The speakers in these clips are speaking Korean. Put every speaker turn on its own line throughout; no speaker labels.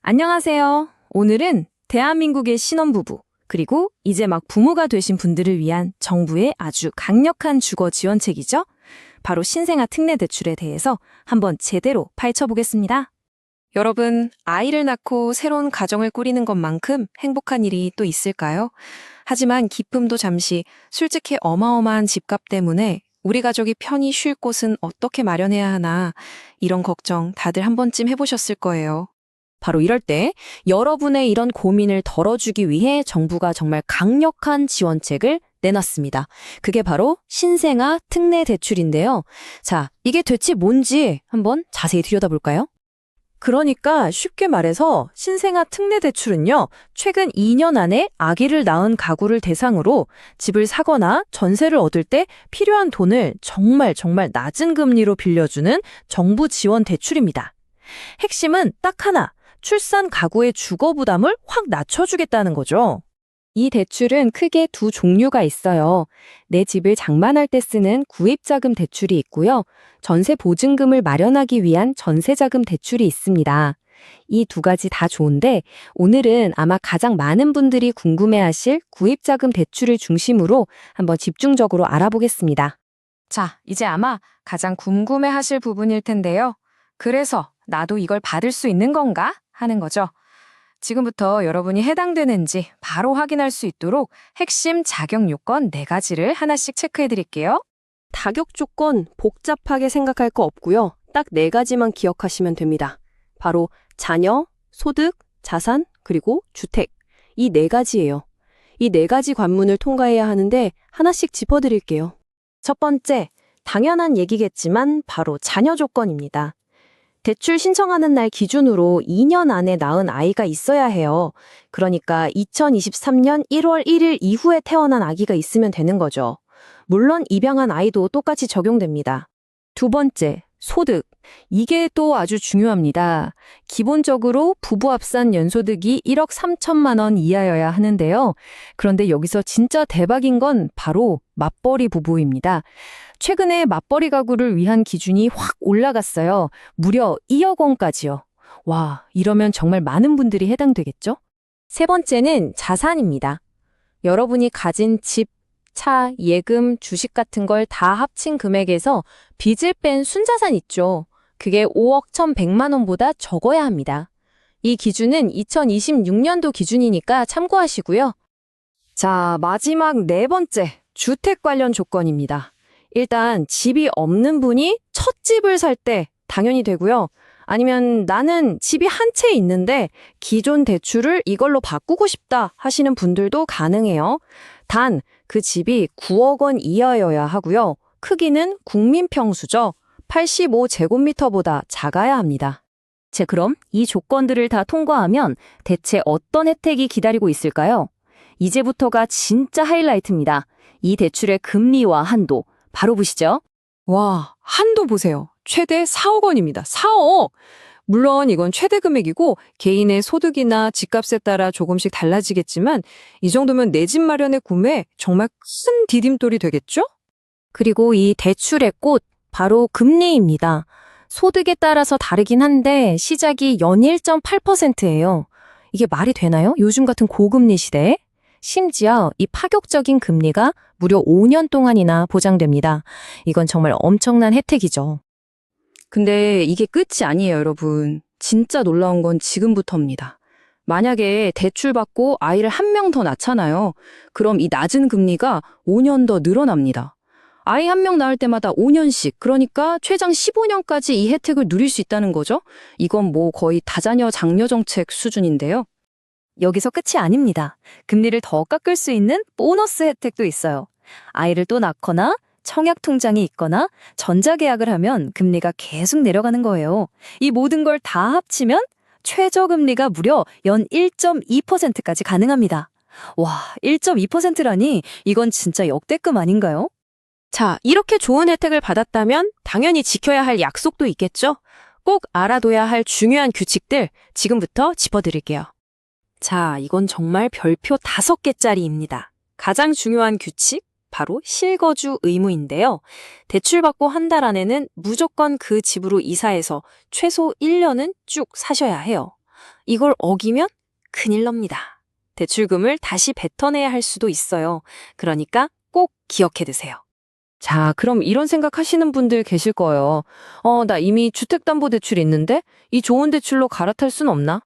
안녕하세요. 오늘은 대한민국의 신혼부부, 그리고 이제 막 부모가 되신 분들을 위한 정부의 아주 강력한 주거 지원책이죠. 바로 신생아 특례 대출에 대해서 한번 제대로 파헤쳐보겠습니다.
여러분, 아이를 낳고 새로운 가정을 꾸리는 것만큼 행복한 일이 또 있을까요? 하지만 기쁨도 잠시, 솔직히 어마어마한 집값 때문에 우리 가족이 편히 쉴 곳은 어떻게 마련해야 하나, 이런 걱정 다들 한 번쯤 해보셨을 거예요.
바로 이럴 때 여러분의 이런 고민을 덜어주기 위해 정부가 정말 강력한 지원책을 내놨습니다. 그게 바로 신생아 특례 대출인데요. 자, 이게 대체 뭔지 한번 자세히 들여다볼까요? 그러니까 쉽게 말해서 신생아 특례 대출은요, 최근 2년 안에 아기를 낳은 가구를 대상으로 집을 사거나 전세를 얻을 때 필요한 돈을 정말 낮은 금리로 빌려주는 정부 지원 대출입니다. 핵심은 딱 하나, 출산 가구의 주거 부담을 확 낮춰주겠다는 거죠. 이 대출은 크게 두 종류가 있어요. 내 집을 장만할 때 쓰는 구입자금 대출이 있고요. 전세 보증금을 마련하기 위한 전세자금 대출이 있습니다. 이 두 가지 다 좋은데 오늘은 아마 가장 많은 분들이 궁금해하실 구입자금 대출을 중심으로 한번 집중적으로 알아보겠습니다.
자, 이제 아마 가장 궁금해하실 부분일 텐데요. 그래서 나도 이걸 받을 수 있는 건가? 하는 거죠. 지금부터 여러분이 해당되는지 바로 확인할 수 있도록 핵심 자격 요건 4가지를 하나씩 체크해 드릴게요.
자격 조건 복잡하게 생각할 거 없고요. 딱 4가지만 기억하시면 됩니다. 바로 자녀, 소득, 자산, 그리고 주택. 이 4가지예요. 이 4가지 관문을 통과해야 하는데 하나씩 짚어드릴게요.
첫 번째, 당연한 얘기겠지만 바로 자녀 조건입니다. 대출 신청하는 날 기준으로 2년 안에 낳은 아이가 있어야 해요. 그러니까 2023년 1월 1일 이후에 태어난 아기가 있으면 되는 거죠. 물론 입양한 아이도 똑같이 적용됩니다. 두 번째, 소득. 이게 또 아주 중요합니다. 기본적으로 부부 합산 연소득이 1억 3천만 원 이하여야 하는데요. 그런데 여기서 진짜 대박인 건 바로 맞벌이 부부입니다. 최근에 맞벌이 가구를 위한 기준이 확 올라갔어요. 무려 2억 원까지요. 와, 이러면 정말 많은 분들이 해당되겠죠? 세 번째는 자산입니다. 여러분이 가진 집, 차, 예금, 주식 같은 걸 다 합친 금액에서 빚을 뺀 순자산 있죠. 그게 5억 1,100만 원보다 적어야 합니다. 이 기준은 2026년도 기준이니까 참고하시고요. 자, 마지막 4번째, 주택 관련 조건입니다. 일단 집이 없는 분이 첫 집을 살 때 당연히 되고요. 아니면 나는 집이 한 채 있는데 기존 대출을 이걸로 바꾸고 싶다 하시는 분들도 가능해요. 단, 그 집이 9억 원 이하여야 하고요. 크기는 국민평수죠. 85제곱미터보다 작아야 합니다. 그럼 이 조건들을 다 통과하면 대체 어떤 혜택이 기다리고 있을까요? 이제부터가 진짜 하이라이트입니다. 이 대출의 금리와 한도, 바로 보시죠.
와, 한도 보세요. 최대 4억 원입니다. 4억! 물론 이건 최대 금액이고 개인의 소득이나 집값에 따라 조금씩 달라지겠지만 이 정도면 내 집 마련의 구매에 정말 큰 디딤돌이 되겠죠?
그리고 이 대출의 꽃, 바로 금리입니다. 소득에 따라서 다르긴 한데 시작이 연 1.8%예요. 이게 말이 되나요? 요즘 같은 고금리 시대에? 심지어 이 파격적인 금리가 무려 5년 동안이나 보장됩니다. 이건 정말 엄청난 혜택이죠.
근데 이게 끝이 아니에요, 여러분. 진짜 놀라운 건 지금부터입니다. 만약에 대출 받고 아이를 한 명 더 낳잖아요. 그럼 이 낮은 금리가 5년 더 늘어납니다. 아이 한 명 낳을 때마다 5년씩, 그러니까 최장 15년까지 이 혜택을 누릴 수 있다는 거죠. 이건 뭐 거의 다자녀 장려 정책 수준인데요.
여기서 끝이 아닙니다. 금리를 더 깎을 수 있는 보너스 혜택도 있어요. 아이를 또 낳거나 청약 통장이 있거나 전자계약을 하면 금리가 계속 내려가는 거예요. 이 모든 걸 다 합치면 최저금리가 무려 연 1.2%까지 가능합니다. 와, 1.2%라니 이건 진짜 역대급 아닌가요?
자, 이렇게 좋은 혜택을 받았다면 당연히 지켜야 할 약속도 있겠죠? 꼭 알아둬야 할 중요한 규칙들 지금부터 짚어드릴게요. 자, 이건 정말 별표 5개짜리입니다. 가장 중요한 규칙, 바로 실거주 의무인데요. 대출받고 한 달 안에는 무조건 그 집으로 이사해서 최소 1년은 쭉 사셔야 해요. 이걸 어기면 큰일 납니다. 대출금을 다시 뱉어내야 할 수도 있어요. 그러니까 꼭 기억해 두세요.
자, 그럼 이런 생각하시는 분들 계실 거예요. 나 이미 주택담보대출 있는데 이 좋은 대출로 갈아탈 순 없나?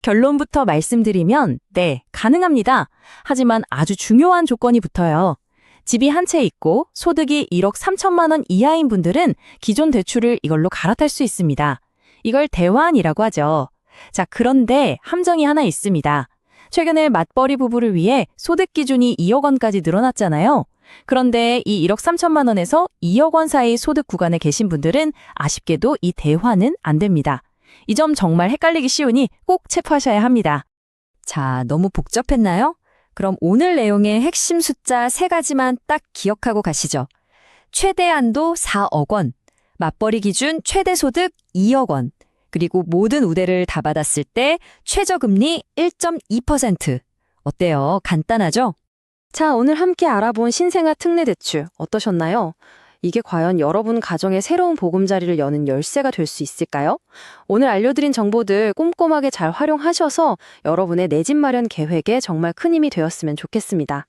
결론부터 말씀드리면 네, 가능합니다. 하지만 아주 중요한 조건이 붙어요. 집이 한 채 있고 소득이 1억 3천만 원 이하인 분들은 기존 대출을 이걸로 갈아탈 수 있습니다. 이걸 대환이라고 하죠. 자, 그런데 함정이 하나 있습니다. 최근에 맞벌이 부부를 위해 소득 기준이 2억 원까지 늘어났잖아요. 그런데 이 1억 3천만 원에서 2억 원 사이 소득 구간에 계신 분들은 아쉽게도 이 대환은 안 됩니다. 이 점 정말 헷갈리기 쉬우니 꼭 체크하셔야 합니다.
자, 너무 복잡했나요? 그럼 오늘 내용의 핵심 숫자 3가지만 딱 기억하고 가시죠. 최대한도 4억 원, 맞벌이 기준 최대 소득 2억 원, 그리고 모든 우대를 다 받았을 때 최저금리 1.2%. 어때요? 간단하죠?
자, 오늘 함께 알아본 신생아 특례 대출 어떠셨나요? 이게 과연 여러분 가정의 새로운 보금자리를 여는 열쇠가 될 수 있을까요? 오늘 알려드린 정보들 꼼꼼하게 잘 활용하셔서 여러분의 내 집 마련 계획에 정말 큰 힘이 되었으면 좋겠습니다.